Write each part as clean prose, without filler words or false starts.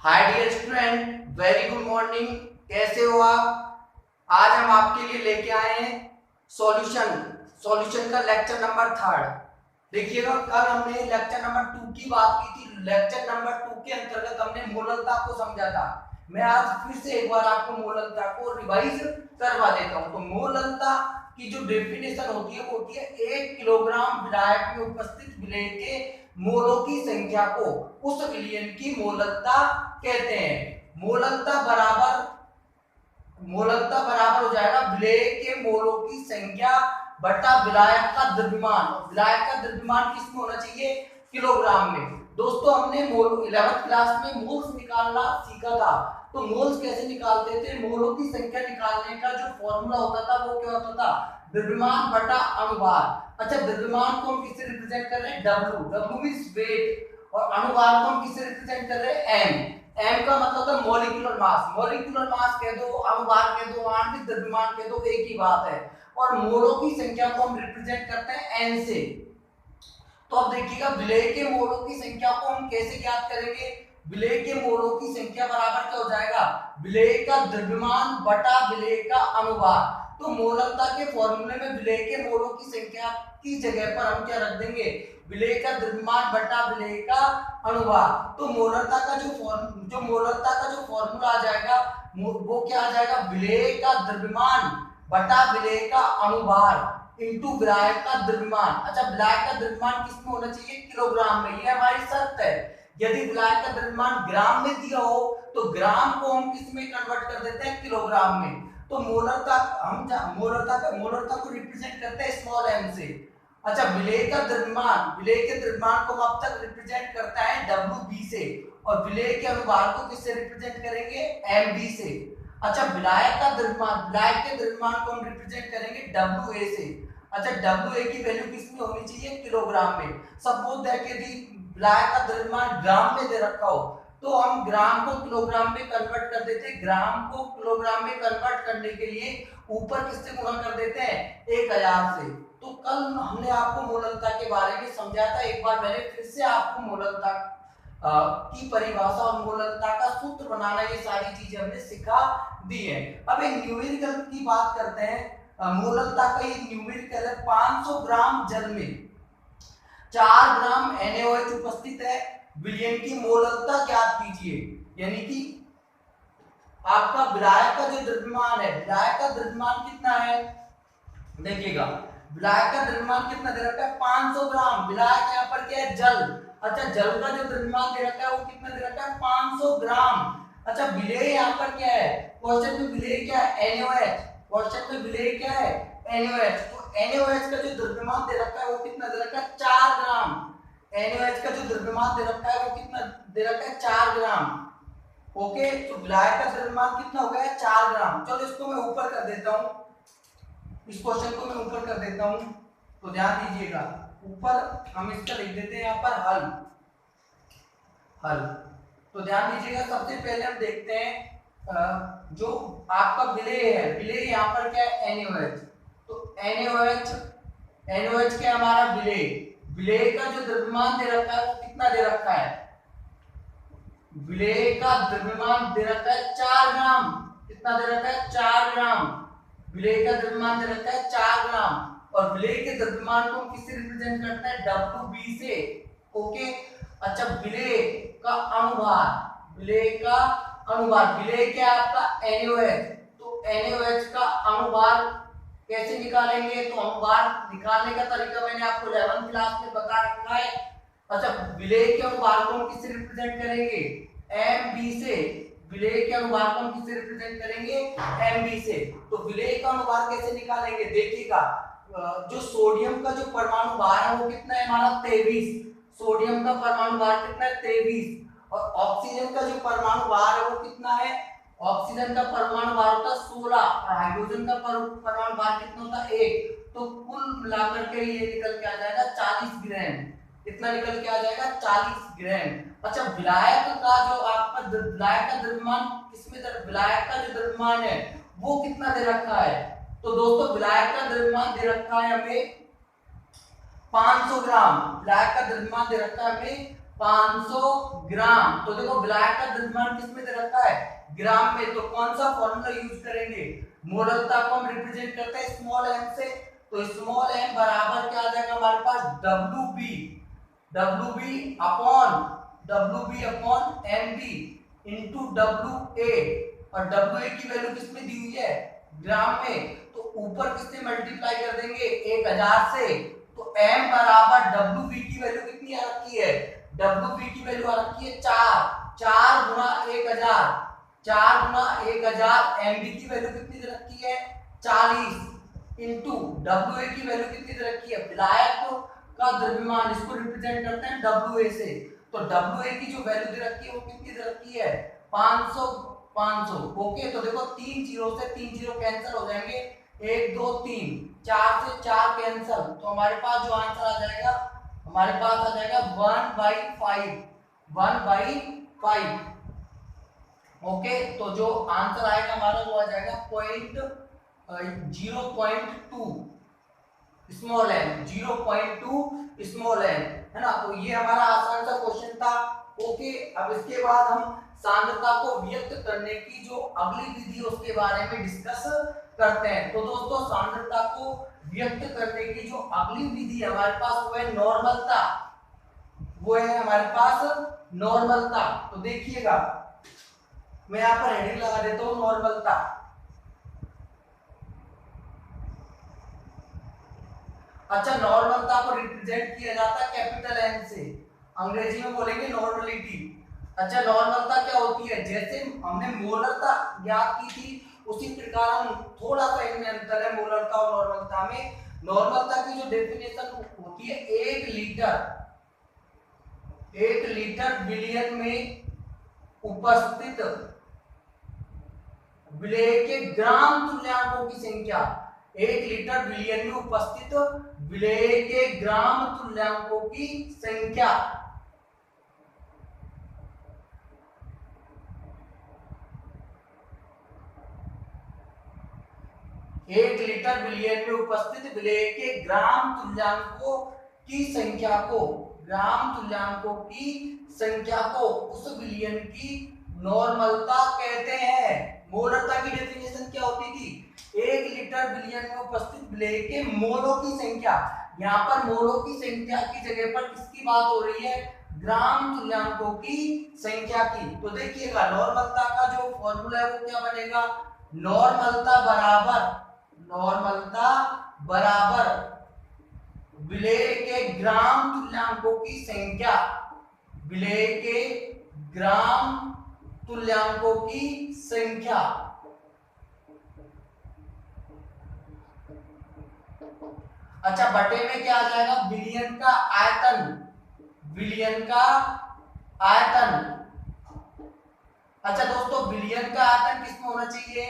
हाय dear student, very good morning. कैसे हो आप? आज हम आपके लिए लेके आए हैं सॉल्यूशन सॉल्यूशन का लेक्चर नंबर 3। देखिएगा, कल हमने लेक्चर नंबर 2 की बात की थी। लेक्चर नंबर 2 के अंतर्गत हमने मोललता को समझा था। मैं आज फिर से एक बार आपको मोललता को रिवाइज करवा देता हूं। तो मोललता की जो डेफिनेशन होती है वो होती है 1 किलोग्राम विलायक में उपस्थित विलेय के मोलों की संख्या को उस विलयन की मोललता कहते हैं। मोललता बराबर हो जाएगा विलेय के मोलों की संख्या बटा विलायक का द्रव्यमान। विलायक का द्रव्यमान किस में होना चाहिए? किलोग्राम में। दोस्तों, हमने मोल 11th क्लास में मोल्स निकालना सीखा था। तो मोल्स कैसे निकालते थे? मोलों की संख्या निकालने का जो फॉर्मूला होता था वो क्या होता था? द्रव्यमान बटा अनुभार। अच्छा, द्रव्यमान को हम किससे रिप्रेजेंट कर रहे हैं? W means weight. और अनुभार को हम किससे रिप्रेजेंट कर रहे हैं? M का मतलब होता है मॉलिक्यूलर मास। मॉलिक्यूलर मास कह दो, अनुभार कह दो, आणविक द्रव्यमान कह दो, एक ही बात है। और मोलों की संख्या को हम रिप्रेजेंट करते हैं N से। तो अब देखिएगा, विलेय के मोलों की संख्या को हम कैसे ज्ञात करेंगे? विलेय के मोलों की संख्या बराबर क्या हो जाएगा? विलेय का द्रव्यमान बटा विलेय का अनुभार। तो मोललता के फॉर्मूले में विलेय के मोलों की संख्या की जगह पर हम क्या रख देंगे? विलेय का द्रव्यमान बटा विलेय का अनुभार। तो मोललता का जो फॉर्मूला आ जाएगा वो क्या आ जाएगा? विलेय का द्रव्यमान बटा विलेय का अनुभार इंटू विलायक का द्रव्यमान। अच्छा, विलायक का द्रव्यमान किस में होना चाहिए? किलोग्राम में। ये हमारी शर्त है। यदि विलायक का द्रव्यमान ग्राम में दिया हो तो ग्राम को हम किस में कन्वर्ट कर देते हैं? किलोग्राम में। तो मोलरता को रिप्रेजेंट करते हैं स्मॉल m से। अच्छा, विलेय के द्रव्यमान को हम अब तक रिप्रेजेंट करता है Wb से, और विलेय के अनुभार को किससे रिप्रेजेंट करेंगे? Mb से। अच्छा, विलायक के द्रव्यमान को हम रिप्रेजेंट करेंगे Wa से। अच्छा, Wa की वैल्यू किस में होनी चाहिए? किलोग्राम में। सपोज दैट यदि विलायक का द्रव्यमान ग्राम में दे रखा हो तो हम ग्राम को किलोग्राम में कन्वर्ट कर देते हैं। ग्राम को किलोग्राम में कन्वर्ट करने के लिए ऊपर किससे गुणा कर देते हैं? 1000 से। तो कल हमने आपको मोललता के बारे में समझाया था। एक बार मैंने फिर से आपको मोललता की परिभाषा और मोललता का सूत्र बनाना, ये सारी चीजें हमने सिखा दी है। अब एक न्यूमेरिकल की बात करते हैं। मोललता का एक न्यूमेरिकल है। 500 ग्राम जल में 4 ग्राम NaOH उपस्थित है। विलयन की मोललता ज्ञात कीजिए। यानी कि आपका विलायक का जो द्रव्यमान है, विलायक का द्रव्यमान कितना है? देखिएगा, विलायक का द्रव्यमान कितना दे रखा है? 500 ग्राम। विलायक यहाँ पर क्या है? जल। अच्छा, जल का जो द्रव्यमान दे रखा है वो कितना दे रखा है? 500 ग्राम। अच्छा, विलेय यहाँ पर क्या है? क्वेश्चन में विलेय क्या है? NaOH। क्वेश्चन में विलेय क्या है? NaOH। तो NaOH का जो द्रव्यमान दे रखा है वो कितना दे रखा है? 4 ग्राम। NaOH का जो द्रव्यमान दे रखा है वो कितना दे रखा है? 4 ग्राम। ओके, तो विलायक का द्रव्यमान कितना हो गया? 4 ग्राम। चलो इसको मैं ऊपर कर देता हूं। इस क्वेश्चन को मैं ऊपर कर देता हूं, तो ध्यान दीजिएगा। ऊपर हम इसका लिख देते हैं यहाँ पर हल। तो ध्यान दीजिएगा, सबसे पहले हम देखते हैं जो आपका विलेय है। विलेय यहाँ पर क्या है? NaOH। तो NaOH क्या हमारा विलेय? विलेय का जो द्रव्यमान दे रखा है वो कितना दे रखा है? विलेय का द्रव्यमान दे रखा है 4 ग्राम। कितना दे रखा है? 4 ग्राम। विलेय का द्रव्यमान दे रखा है 4 ग्राम। और विलेय के द्रव्यमान को किससे रिप्रेजेंट करते हैं? Wb से। ओके। अच्छा, विलेय का अनुभार। विलेय क्या है आपका? NaOH। तो NaOH का अनुभार कैसे निकालेंगे? तो अनुभार निकालने का तरीका मैंने आपको 11th क्लास में बता रखा है। अच्छा, विलेय के अनुभार को हम किससे रिप्रेजेंट करेंगे? Mb से। विलेय के अनुभार को हम किससे रिप्रेजेंट करेंगे? Mb से। तो विलेय का अनुभार कैसे निकालेंगे? देखिएगा, जो सोडियम का जो परमाणु भार है वो कितना है हमारा? 23। सोडियम का परमाणु भार कितना है? 23। और ऑक्सीजन का जो परमाणु भार है वो कितना है? ऑक्सीजन का परमाणु भार होता है 16, और हाइड्रोजन का परमाणु भार कितना होता है? 1। तो कुल मिलाकर के ये निकल के आ जाएगा 40 ग्राम। कितना निकल के आ जाएगा? 40 ग्राम। अच्छा, विलायक का द्रव्यमान किसमें? विलायक का जो द्रव्यमान है वो कितना दे रखा है? तो दोस्तों, विलायक का द्रव्यमान दे रखा है हमें 500 ग्राम। विलायक का द्रव्यमान दे रखा है हमें 500 ग्राम। तो देखो विलायक का द्रव्यमान किस में दे रखा है, ग्राम में। तो कौन सा फॉर्मूला यूज करेंगे, मोलरता को हम रिप्रेजेंट करते हैं स्मॉल m से, तो स्मॉल m बराबर क्या आ जाएगा हमारे पास, WB upon MB into WA, और WA की वैल्यू किस में दी हुई है, ग्राम में। तो ऊपर किससे मल्टीप्लाई कर देंगे, 1000 से। तो m बराबर WB की वैल्यू कितनी आ रखी है, WB की वैल्यू आ रखी है 4 गुना 1000, 4 गुना 1000। MB की वैल्यू कितनी दे रखी है, 40 इंटू WA की वैल्यू कितनी दे रखी है, विलायक का द्रव्यमान, इसको रिप्रेजेंट करते हैं WA से। तो WA की जो वैल्यू दे रखी है वो कितनी दे रखी है, 500। ओके, तो देखो 3 जीरो से 3 जीरो कैंसिल हो जाएंगे, 1 2 3, 4 से 4 कैंसिल। तो हमारे पास जो आंसर आ जाएगा, हमारे पास आ जाएगा 1/5। ओके, तो जो आंसर आएगा हमारा वो आ जाएगा 0.2 स्मॉल m, 0.2 स्मॉल m, है ना। तो ये हमारा आसान सा क्वेश्चन था। ओके, अब इसके बाद हम सांद्रता को व्यक्त करने की जो अगली विधि है उसके बारे में डिस्कस करते हैं। तो दोस्तों, सांद्रता को व्यक्त करने की जो अगली विधि है हमारे पास वो है नॉर्मलता, वो है हमारे पास नॉर्मलता। तो देखिएगा, मैं यहाँ पर हेडिंग लगा देता हूँ नॉर्मलता। अच्छा, नॉर्मलता को रिप्रेजेंट किया जाता है कैपिटल N से, अंग्रेजी में बोलेंगे नॉर्मलिटी। अच्छा, नॉर्मलता क्या होती है, जैसे हमने मोलरता ज्ञात की थी उसी प्रकार हम थोड़ा सा इनमें अंतर है मोलरता और नॉर्मलता में। नॉर्मलता की जो डेफिनेशन होती है, 1 लीटर बिलियन में उपस्थित विलेय के ग्राम तुल्यांकों की संख्या, 1 लीटर बिलियन में उपस्थित विलेय के ग्राम तुल्यांकों की संख्या। 1 लीटर बिलियन में उपस्थित विलेय के ग्राम तुल्यांकों की संख्या को, ग्राम तुल्यांकों की संख्या को उस विलियन की नॉर्मलता कहते हैं। मोलरता की डेफिनेशन क्या होती थी, 1 लीटर बिलियन में उपस्थित विलेय के मोलों की संख्या। यहाँ पर मोलों की संख्या की जगह पर किसकी बात हो रही है, ग्राम तुल्यांकों की संख्या की। तो देखिएगा, नॉर्मलता का जो फॉर्मूला है वो क्या बनेगा, नॉर्मलता बराबर विलेय के ग्राम तुल्यांकों की संख्या, विलेय के ग्राम तुल्यांकों की संख्या। अच्छा, बटे में क्या आ जाएगा, बिलियन का आयतन, बिलियन का आयतन। अच्छा दोस्तों, बिलियन का आयतन किसमें होना चाहिए,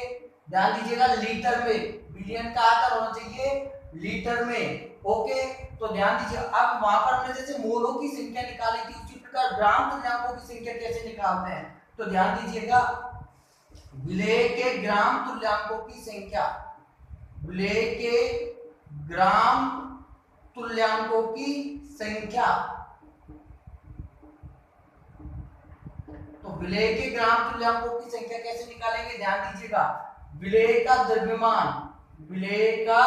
ध्यान दीजिएगा, लीटर में। बिलियन का आयतन होना चाहिए लीटर में। ओके, तो ध्यान दीजिए, अब वहां पर हमने जैसे मोलों की संख्या निकाली थी उसी प्रकार ग्राम तुल्यांकों की संख्या कैसे निकालते हैं। तो ध्यान दीजिएगा, विलेय के ग्राम तुल्यांकों की संख्या, विलेय के ग्राम तुल्यांकों की संख्या। तो विलेय के ग्राम तुल्यांकों की संख्या कैसे निकालेंगे, ध्यान दीजिएगा, विलेय का द्रव्यमान, विलेय का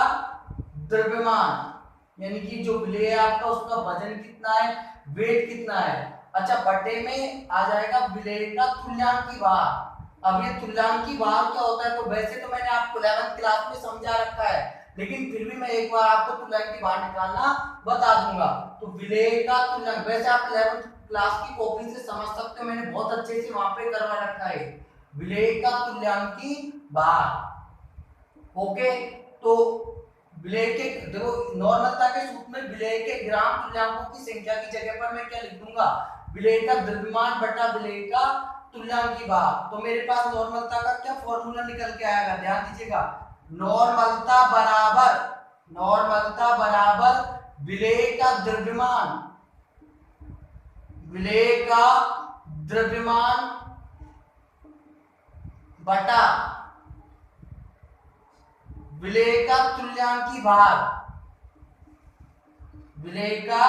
द्रव्यमान यानी कि जो विलेय है आपका उसका वजन कितना है, वेट कितना है। अच्छा, बटे में आ जाएगा विलेय का तुल्यांकी भार। अब ये तुल्यांकी भार क्या होता है, तो वैसे तो मैंने आपको 11th क्लास में समझा रखा है, लेकिन फिर भी मैं एक बार आपको तुल्यांकी भार निकालना बता दूंगा। तो विलेय का तुल्यांक, वैसे आप 11th क्लास की कॉपी से समझ सकते हो, मैंने बहुत अच्छे से वहां पे करवा रखा है, विलेय का तुल्यांकी भार। ओके, तो विलेय के, देखो नॉर्मलता के सूत्र में विलेय के ग्राम तुल्यांकों की संख्या की जगह पर मैं क्या लिख दूंगा, विलेय का द्रव्यमान बटा विलेय का तुल्यांकी भार। तो मेरे पास नॉर्मलता का क्या फॉर्मूला निकल के आएगा, ध्यान दीजिएगा, नॉर्मलता बराबर विलेय का द्रव्यमान, विलेय का द्रव्यमान बटा विलेय का तुल्यांकी भार, विलेय का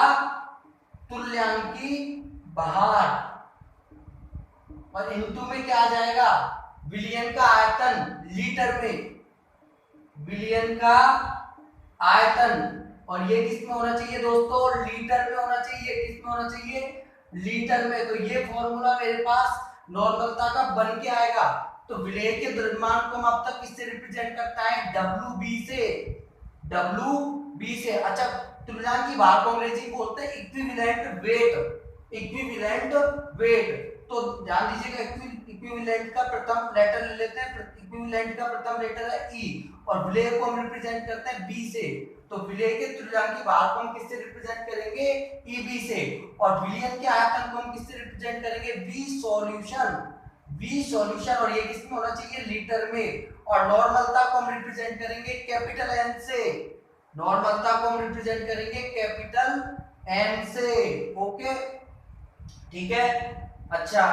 तुल्यांकी बाहर, और इनटू में क्या आ जाएगा, विलियन का आयतन लीटर में, विलियन का आयतन, और ये किस में होना चाहिए दोस्तों, लीटर में होना चाहिए, किस में होना चाहिए, लीटर में। तो ये फॉर्मूला मेरे पास नॉर्मलता का बन के आएगा। तो विलेय के द्रव्यमान को हम अब तक किससे रिप्रेजेंट करता है, WB से, WB से। अच्छा, तुल्यांक की भार को अंग्रेजी में बोलते हैं इक्विवेलेंट वेट, इक्विवेलेंट वेट। तो ध्यान दीजिएगा, इक्विवेलेंट का प्रथम लेटर ले लेते हैं, इक्विवेलेंट का प्रथम लेटर है ई, और विलेय को हम रिप्रेजेंट करते हैं बी से। तो विलेय के तुल्यांक भार को हम किससे रिप्रेजेंट करेंगे, ईबी से, और विलियन के आयतन को हम किससे रिप्रेजेंट करेंगे, वी सॉल्यूशन, वी सॉल्यूशन, और ये किसमें होना चाहिए, लीटर में। और नॉर्मलता को हम रिप्रेजेंट करेंगे कैपिटल एन से, नॉर्मलता को हम रिप्रेजेंट करेंगे कैपिटल एन से। ओके, ठीक है। अच्छा,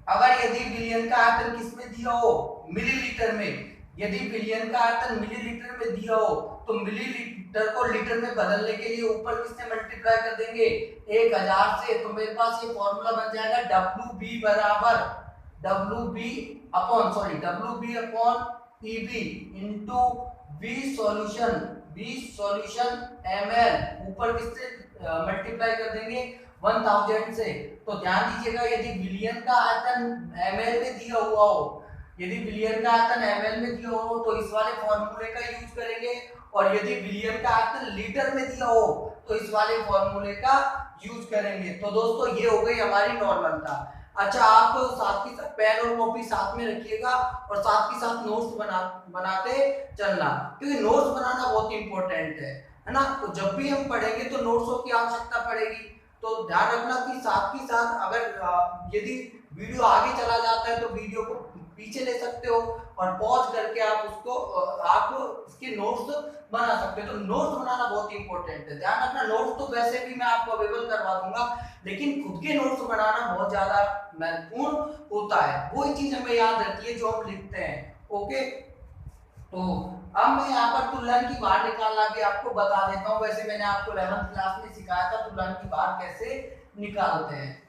अगर यदि विलियन का आयतन किसमें दिया हो, मिलीलीटर में, यदि विलियन का आयतन मिलीलीटर में दिया हो तो मिलीलीटर को लीटर में बदलने के लिए ऊपर किससे मल्टीप्लाई कर देंगे, 1000 से। तो मेरे पास ये फॉर्मूला बन जाएगा WB बराबर WB upon EB into V solution ml, ऊपर किससे मल्टीप्लाई कर देंगे, 1000 से। तो ध्यान दीजिएगा, यदि विलियन का आयतन ml में दिया हुआ हो, यदि विलियन का आयतन ml में दिया हो तो इस वाले फॉर्मूले का यूज करेंगे, और यदि विलियन का आयतन लीटर में दिया हो तो इस वाले फॉर्मूले का यूज करेंगे। तो दोस्तों ये हो गई हमारी नॉर्मलता। अच्छा, आप साथ ही साथ पेन और कॉपी साथ में रखिएगा, और साथ ही साथ नोट्स बनाते चलना, क्योंकि नोट्स बनाना बहुत इंपॉर्टेंट है ना। तो जब भी हम पढ़ेंगे तो नोट्सों की आवश्यकता पड़ेगी। तो ध्यान रखना कि साथ ही साथ अगर यदि वीडियो आगे चला जाता है तो वीडियो को पीछे ले सकते हो, और पॉज करके आप उसको आप इसके नोट्स बना सकते हो। तो नोट्स बनाना बहुत इंपॉर्टेंट है, ध्यान रखना। नोट्स तो वैसे भी मैं आपको अवेलेबल करवा दूंगा, लेकिन खुद के नोट्स बनाना बहुत ज्यादा महत्वपूर्ण होता है। वही चीज हमें याद रहती है जो हम लिखते हैं। ओके, तो अब मैं यहाँ पर तुल्यांक की भार निकालना भी आपको बता देता हूँ। वैसे मैंने आपको 11th क्लास में सिखाया था तुल्यांक की भार कैसे निकालते हैं।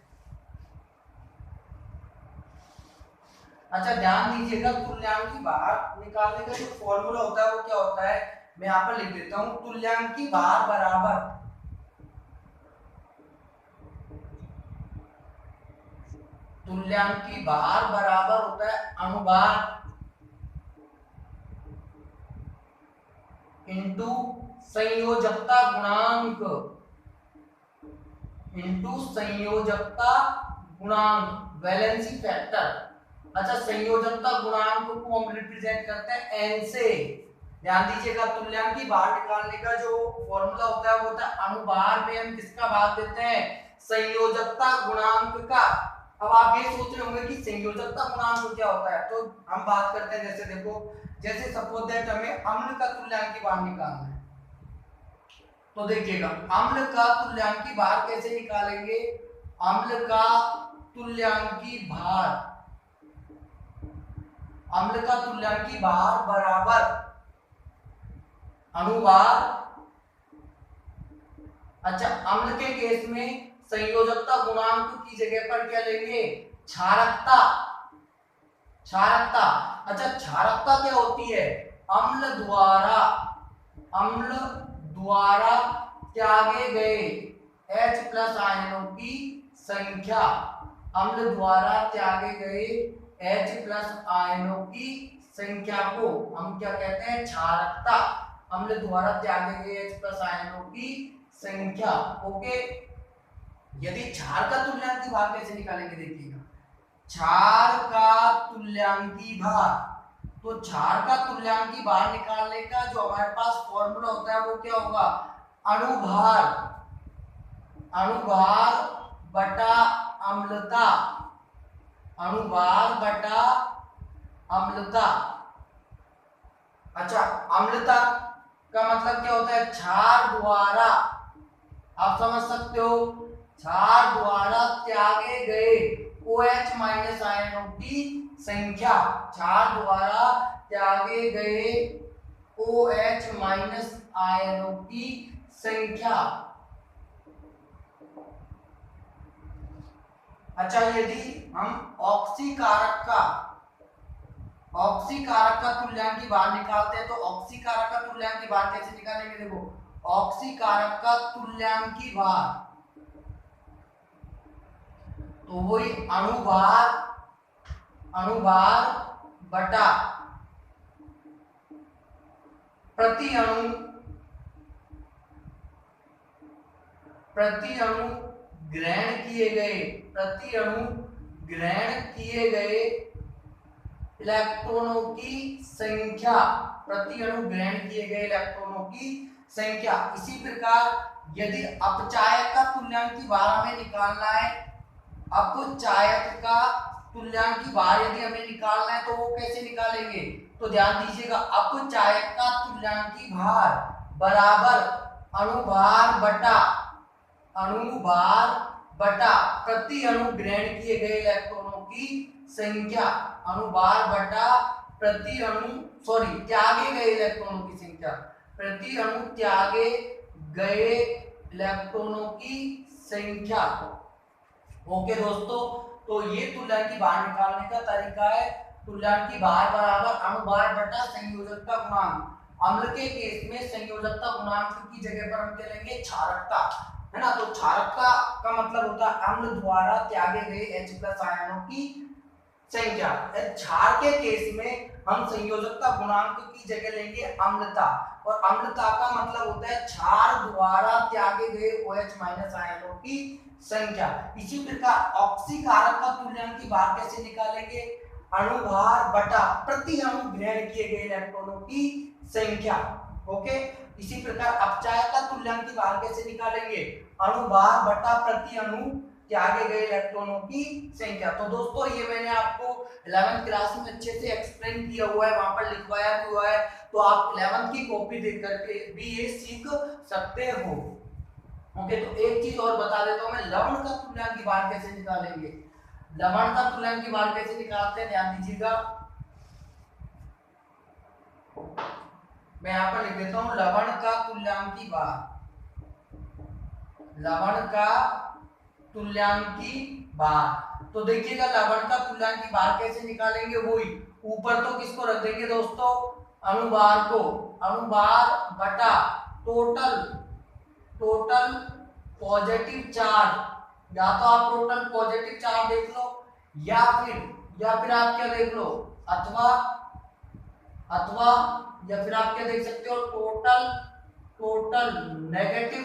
अच्छा, ध्यान दीजिएगा, तुल्यांक की भार निकालने का जो फॉर्मूला होता है वो क्या होता है, मैं यहाँ पर लिख देता हूँ। तुल्यांक की भार बराबर होता है अनुभार इंटू संयोजकता गुणांक, वैलेंसी फैक्टर। अच्छा, संयोजकता गुणांक को हम रिप्रेजेंट करते हैं n से। ध्यान दीजिएगा, तुल्यांक की भार निकालने का जो फॉर्मूला होता है वो होता है अनुभार में हम किसका भाग देते हैं, संयोजकता गुणांक का। अब आप ये सोच रहे होंगे कि संयोजकता गुणांक क्या होता है, तो हम बात करते हैं। जैसे देखो, जैसे सपोज दैट हमें अम्ल का तुल्यांक की भार निकालना है, तो देखिएगा अम्ल का तुल्यांक की भार कैसे निकालेंगे। अम्ल का तुल्यांकी भार बराबर अनुभार। अच्छा, अम्ल के केस में संयोजकता गुणांक की जगह पर क्या लेंगे, क्षारकता। अच्छा, क्षारकता क्या होती है, अम्ल द्वारा त्यागे गए H+ आयनों की संख्या। अम्ल द्वारा त्यागे गए H+ आयनों की संख्या को हम क्या कहते हैं, क्षारकता। अम्ल द्वारा त्यागे गए H+ आयनों की संख्या। ओके, यदि क्षार का तुल्यांकी भार कैसे निकालेंगे, देखिएगा क्षार का तुल्यांकी भार। तो क्षार का तुल्यांकी भार निकालने का जो हमारे पास फॉर्मूला होता है वो क्या होगा, अनुभार बटा अम्लता, अच्छा, अम्लता का मतलब क्या होता है, क्षार द्वारा, आप समझ सकते हो, क्षार द्वारा त्यागे गए OH- आयनों की संख्या। क्षार द्वारा त्यागे गए OH- आयनों की संख्या। अच्छा यदि हम ऑक्सी कारक का तुल्यांकी भार निकालते हैं तो ऑक्सी कारक का तुल्यांकी भार कैसे निकालेंगे? देखो ऑक्सी कारक का तुल्यांकी भार तो वही अणुभार बटा प्रति अणु ग्रहण किए गए इलेक्ट्रॉनों की संख्या, प्रति अणु ग्रहण किए गए इलेक्ट्रॉनों की संख्या। इसी प्रकार यदि अपचायक का तुल्यांकी भार हमें निकालना है, अपचायक का तुल्यांकी भार यदि हमें निकालना है तो वो कैसे निकालेंगे? तो ध्यान दीजिएगा, अपचायक का तुल्यांकी भार बराबर अणुभार बटा प्रति अणु ग्रहण किए गए इलेक्ट्रॉनों की संख्या, अणुभार बटा प्रति अणु त्यागे गए इलेक्ट्रॉनों की संख्या, प्रति अणु त्यागे गए इलेक्ट्रॉनों की संख्या। ओके दोस्तों, तो ये तुल्यांकी भार निकालने का तरीका है। तुल्यांकी भार बराबर अणुभार बटा संयोजकता गुणांक। अम्ल के केस में संयोजकता गुणांक की जगह पर हम क्या लेंगे? क्षारकता, है ना। तो क्षारकता का मतलब होता है अम्ल द्वारा त्यागे गए H+ आयनों की संख्या। क्षार के केस में हम संयोजकता गुणांक की जगह लेंगे अम्लता, और अम्लता का मतलब होता है क्षार द्वारा त्यागे गए OH- आयनों की संख्या। इसी प्रकार ऑक्सी कारक का तुल्यांकी भार कैसे निकालेंगे? अणुभार बटा प्रति अणु ग्रहण किए गए इलेक्ट्रॉनों की संख्या। ओके, इसी प्रकार अपचायक का तुल्यांकी भार कैसे निकालेंगे? अणुभार बटा प्रति अणु त्यागे गए इलेक्ट्रॉनों की संख्या। तो दोस्तों ये मैंने आपको 11th क्लास में अच्छे से एक्सप्लेन किया हुआ है, वहां पर लिखवाया भी हुआ है, तो आप 11th की कॉपी देख करके भी ये सीख सकते हो। ओके, तो एक चीज और बता देता हूं मैं, लवण का तुल्यांकी भार कैसे निकालेंगे? लवण का तुल्यांकी भार कैसे निकालते हैं, ध्यान दीजिएगा। मैं यहां पर लिख देता हूं लवण का तुल्यांकी भार, लवण का तुल्यांकी भार। तो देखिएगा लवण का तुल्यांकी भार कैसे निकालेंगे? वही ऊपर तो किसको रख देंगे दोस्तों? अणुभार को, अणुभार बटा टोटल पॉजिटिव चार्ज। या तो आप टोटल पॉजिटिव चार्ज देख लो, या फिर आप क्या देख लो, अथवा या फिर आप क्या देख सकते हो, टोटल नेगेटिव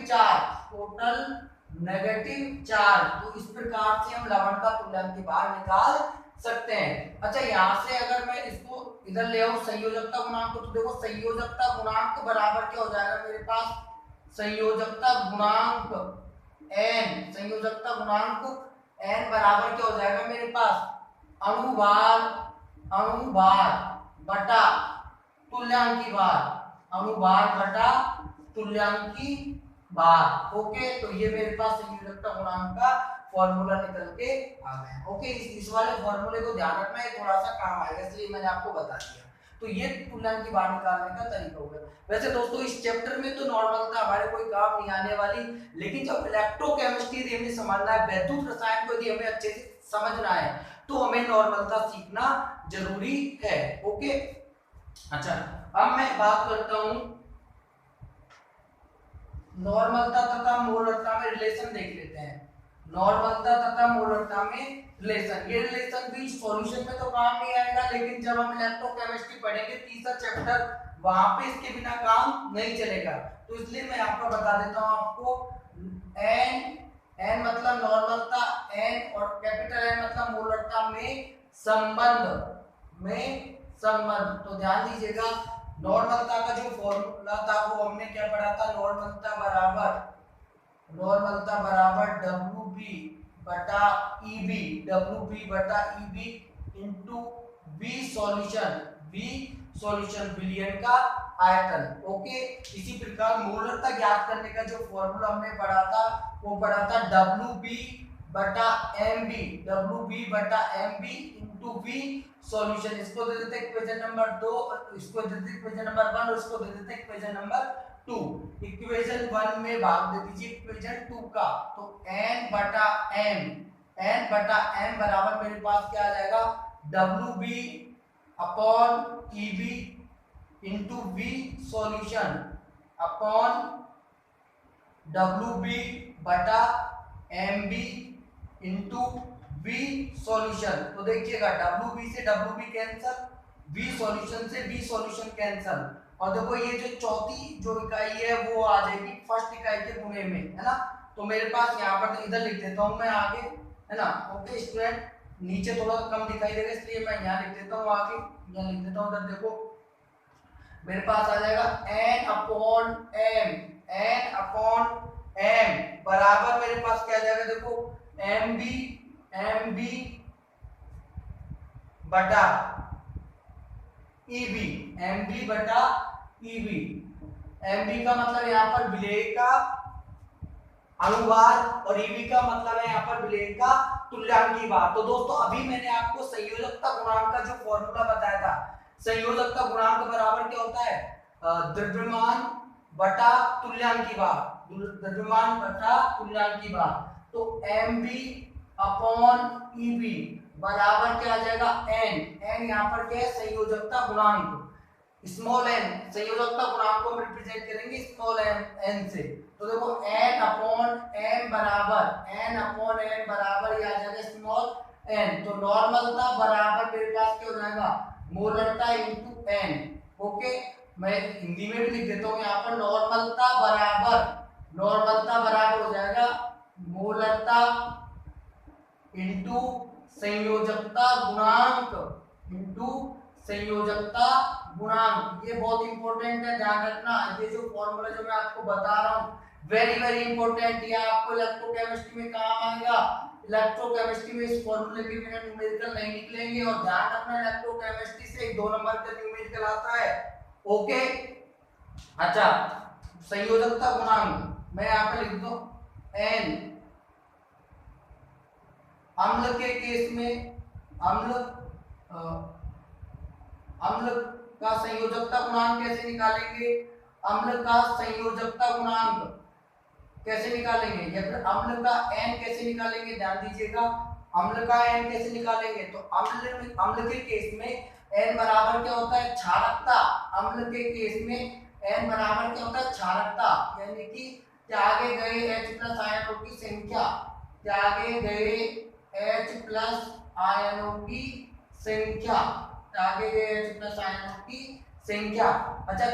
चार्ज। तो इस प्रकार से हम लवण का तुल्यांकी भार निकाल सकते हैं। अच्छा, यहां से अगर मैं इसको इधर ले आऊं संयोजकता गुणांक को, तो देखो संयोजकता गुणांक बराबर क्या हो जाएगा मेरे पास? संयोजकता गुणांक n बराबर क्या हो जाएगा मेरे पास? अणुभार बटा तुल्यांकी भार, अणुभार बटा तुल्यांकी भार। ओके, तो ये मेरे पास संयोजकता गुणांक का फॉर्मूला निकल के आ गया। ओके, इस वाले फॉर्मूले को ध्यान रखना, ये थोड़ा सा काम आएगा, इसलिए मैंने आपको बता दिया। तो ये तुल्यांकी भार निकालने का तरीका होगा। वैसे दोस्तों इस चैप्टर में तो नॉर्मल था, हमारे कोई काम नहीं आने वाली, लेकिन जब इलेक्ट्रोकेमिस्ट्री यदि हमें समझना है, वैद्युत रसायन को यदि हमें अच्छे से समझना है, तो हमें नॉर्मलता सीखना जरूरी है। ओके, अच्छा अब मैं बात करता हूं नॉर्मलता तथा मोलरता में रिलेशन देख लेते हैं। नॉर्मलता तथा मोलरता में रिलेशन, ये रिलेशन भी सॉल्यूशन में तो काम नहीं आएगा, लेकिन जब हम इलेक्ट्रोकेमिस्ट्री पढ़ेंगे तीसरा चैप्टर, वहां पे इसके बिना काम नहीं चलेगा। तो इसलिए मैं यहाँ पर बता देता हूँ आपको, एन मतलब नॉर्मलता, एन और कैपिटल एन मतलब मोलरता में संबंध। तो ध्यान दीजिएगा, नॉर्मलता का जो फॉर्मूला था वो हमने क्या पढ़ा था? नॉर्मलता बराबर WB बटा EB into V solution billion का आयतन। ओके, इसी प्रकार मोलरता ज्ञात करने का जो फॉर्मूला हमने पढ़ा था वो पढ़ा था WB बटा MB इंटू V सॉल्यूशन। इसको दे देते हैं इक्वेशन नंबर 2, इसको दे देते हैं इक्वेशन नंबर 1 और इसको दे देते हैं इक्वेशन नंबर 2। इक्वेशन 1 में भाग दे दीजिए इक्वेशन 2 का, तो N बटा M n बटा m बराबर मेरे पास क्या आ जाएगा, WB upon EB into V solution upon WB बटा MB इंटू V सॉल्यूशन। तो देखिएगा WB से WB कैंसल, V सॉल्यूशन से V सॉल्यूशन कैंसल, और देखो ये जो चौथी जो इकाई है वो आ जाएगी फर्स्ट इकाई के गुणे में, है ना। तो मेरे पास यहाँ पर इधर लिख देता हूँ मैं आगे, है ना। ओके स्टूडेंट, नीचे थोड़ा कम दिखाई देगा इसलिए मैं यहाँ लिख देता हूँ आगे, यहाँ लिख देता हूँ। उधर देखो मेरे पास आ जाएगा n अपॉन m बराबर मेरे पास क्या आ जाएगा, देखो MB बटा MB बटा EB। MB का मतलब यहाँ पर विलेय का अनुवाद और EB का मतलब है यहाँ पर विलेय का तुल्यांकी भार। तो दोस्तों अभी मैंने आपको संयोजकता गुणांक का जो फॉर्मूला बताया था, संयोजकता गुणांक बराबर क्या होता है, द्रव्यमान बटा तुल्यांकी भार, द्रव्यमान बटा तुल्यांकी भार। तो MB अपॉन EB बराबर क्या आ जाएगा, n यहाँ पर क्या है, संयोजकता गुणांक स्मॉल n, संयोजकता गुणांक को हम रिप्रेजेंट करेंगे स्मॉल n से। तो देखो n अपॉन m बराबर ये आ जाएगा स्मॉल n। तो नॉर्मलता बराबर मेरे पास क्या हो जाएगा, मोलरता इनटू n। ओके, मैं हिंदी में भी लिख देता हूँ यहाँ पर, नॉर्मलता बराबर हो जाएगा मोलरता इनटू संयोजकता गुणांक ये बहुत इंपॉर्टेंट है, ध्यान रखना। ये जो फॉर्मूला जो मैं आपको बता रहा हूँ वेरी इंपॉर्टेंट, ये आपको इलेक्ट्रोकेमिस्ट्री में काम आएगा। इलेक्ट्रोकेमिस्ट्री में इस फॉर्मूले के बिना न्यूमेरिकल नहीं निकलेंगे, और ध्यान रखना इलेक्ट्रोकेमिस्ट्री से 2 नंबर का न्यूमेरिकल आता है। ओके, अच्छा संयोजकता गुणांक मैं यहाँ पे लिख दो n, अम्ल के केस में अम्ल का संयोजकता गुणांक कैसे निकालेंगे, अम्ल का संयोजकता गुणांक कैसे निकालेंगे, या फिर अम्ल का n कैसे निकालेंगे, ध्यान दीजिएगा। अम्ल का n कैसे निकालेंगे, तो अम्ल के केस में n बराबर क्या होता है, क्षारकता। अम्ल के केस में n बराबर क्या होता है, क्षारकता, यानी कि त्यागे गए H प्लस आयनों की संख्या, त्यागे गए H प्लस आयनों की संख्या, त्यागे गए H प्लस आयनों की संख्या। अच्छा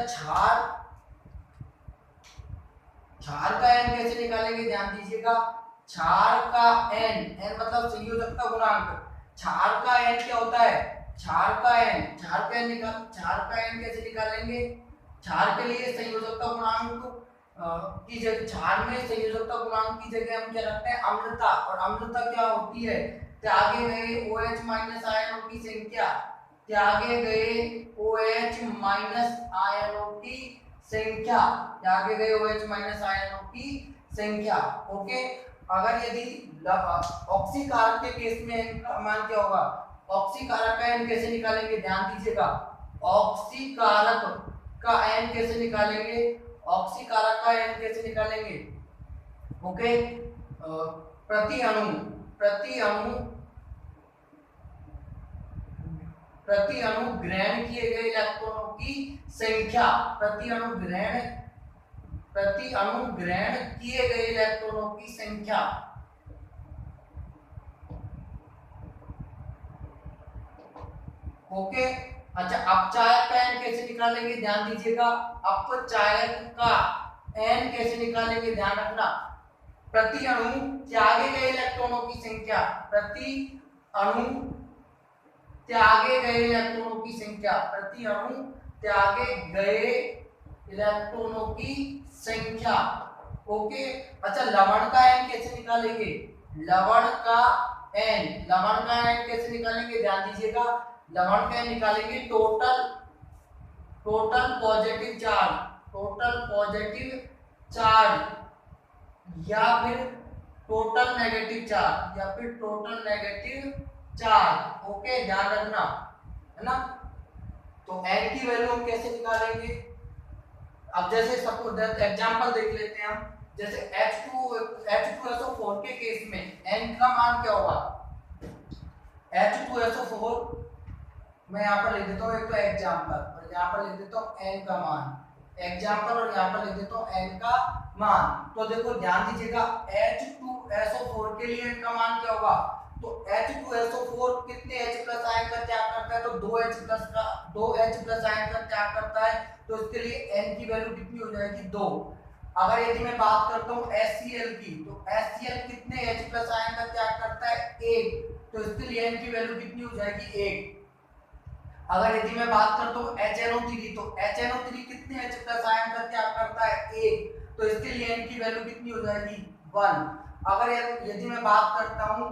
क्षार का n कैसे निकालेंगे, ध्यान दीजिएगा। क्षार का n मतलब संयोजकता गुणांक, क्षार का n क्या होता है, क्षार का n कैसे निकालेंगे, क्षार के लिए संयोजकता गुणांक की जगह, क्षार में संयोजकता गुणांक की जगह हम क्या रखते हैं, अम्लता। और अम्लता क्या होती है, त्यागे गए OH माइनस आयनों की संख्या, त्यागे गए OH माइनस आयनों की संख्या, त्यागे गए OH माइनस आयनों की संख्या। ओके, अगर यदि ऑक्सीकारक के केस में n का मान क्या होगा, ऑक्सीकारक का n कैसे निकालेंगे, ध्यान दीजिएगा। ऑक्सीकारक का n कैसे निकालेंगे, ऑक्सीकारक का n कैसे निकालेंगे। ओके, प्रति अणु ग्रहण किए गए इलेक्ट्रॉनों की संख्या, प्रति अणु ग्रहण किए गए इलेक्ट्रॉनों की संख्या। ओके, अच्छा अपचायक का n कैसे निकालेंगे, ध्यान दीजिएगा। अपचायक का n कैसे निकालेंगे, ध्यान रखना। प्रति अणु त्यागे गए इलेक्ट्रॉनों की संख्या, प्रति अणु त्यागे गए इलेक्ट्रॉनों की संख्या, प्रति अणु त्यागे गए इलेक्ट्रॉनों की संख्या। ओके, अच्छा लवण का n कैसे निकालेंगे, लवण का n कैसे निकालेंगे, ध्यान दीजिएगा। लवण का n निकालेंगे टोटल पॉजिटिव चार्ज या फिर टोटल नेगेटिव चार्ज, ओके ध्यान रखना, है ना। तो n की वैल्यू हम कैसे निकालेंगे, अब जैसे सपोज एग्जांपल देख लेते हैं हम। जैसे H2SO4 के केस में n का मान क्या होगा, H2SO4 मैं यहाँ पर लिख देता हूँ एक तो एग्जाम्पल, और यहाँ पर लिख देता हूँ n का मान, एग्जाम्पल, और यहाँ पर लिख देता हूँ n का मान। तो देखो ध्यान दीजिएगा, H2SO4 के लिए n का मान क्या होगा, तो H2SO4 कितने H प्लस आयन का त्याग करता है, तो 2H प्लस आयन का त्याग करता है, तो इसके लिए n की वैल्यू कितनी हो जाएगी, 2। अगर यदि मैं बात करता हूँ HCl की, तो HCl कितने H प्लस आयन का त्याग करता है, 1, तो इसके लिए n की वैल्यू कितनी हो जाएगी, 1। अगर यदि मैं बात करता हूँ HNO3, तो HNO3 कितने H प्लस आयन का त्याग करता है, 1, तो इसके लिए n की वैल्यू कितनी हो जाएगी, 1। अगर यदि मैं बात करता हूँ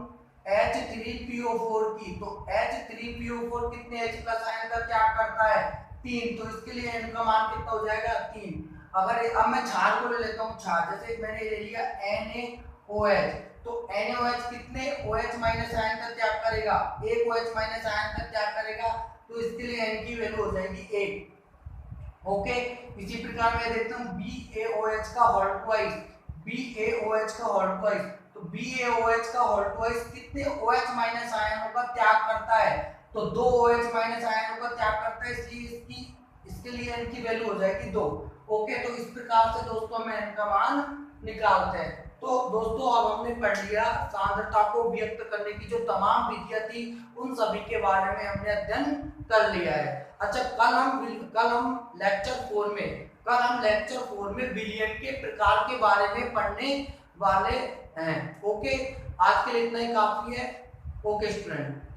H3PO4 की, तो H3PO4 कितने H प्लस आयन का त्याग करता है, 3, तो इसके लिए n का मान कितना हो जाएगा, 3। अगर अब मैं क्षार को ले लेता हूँ, क्षार जैसे मैंने ले लिया NaOH, तो NaOH कितने OH माइनस आयन का त्याग करेगा, एक OH माइनस आयन का त्याग करेगा, तो इसके लिए n की वैल्यू हो जाएगी 1। ओके, इसी प्रकार मैं देखता हूँ BaOH का होल ट्वाइस, BaOH का होल ट्वाइस, तो BaOH का होल ट्वाइस कितने OH माइनस आयनों का त्याग करता है, तो 2 OH माइनस आयनों का त्याग करता है, इसलिए इसके लिए n की वैल्यू हो जाएगी 2। ओके, तो इस प्रकार से दोस्तों हम n का मान निकालते हैं। तो दोस्तों अब हमने पढ़ लिया सांद्रता को व्यक्त करने की जो तमाम विधियां थी, उन सभी के बारे में हमने अध्ययन कर लिया है। अच्छा, कल हम लेक्चर 4 में विलयन के प्रकार के बारे में पढ़ने वाले हैं। ओके, आज के लिए इतना ही काफी है। Okay student.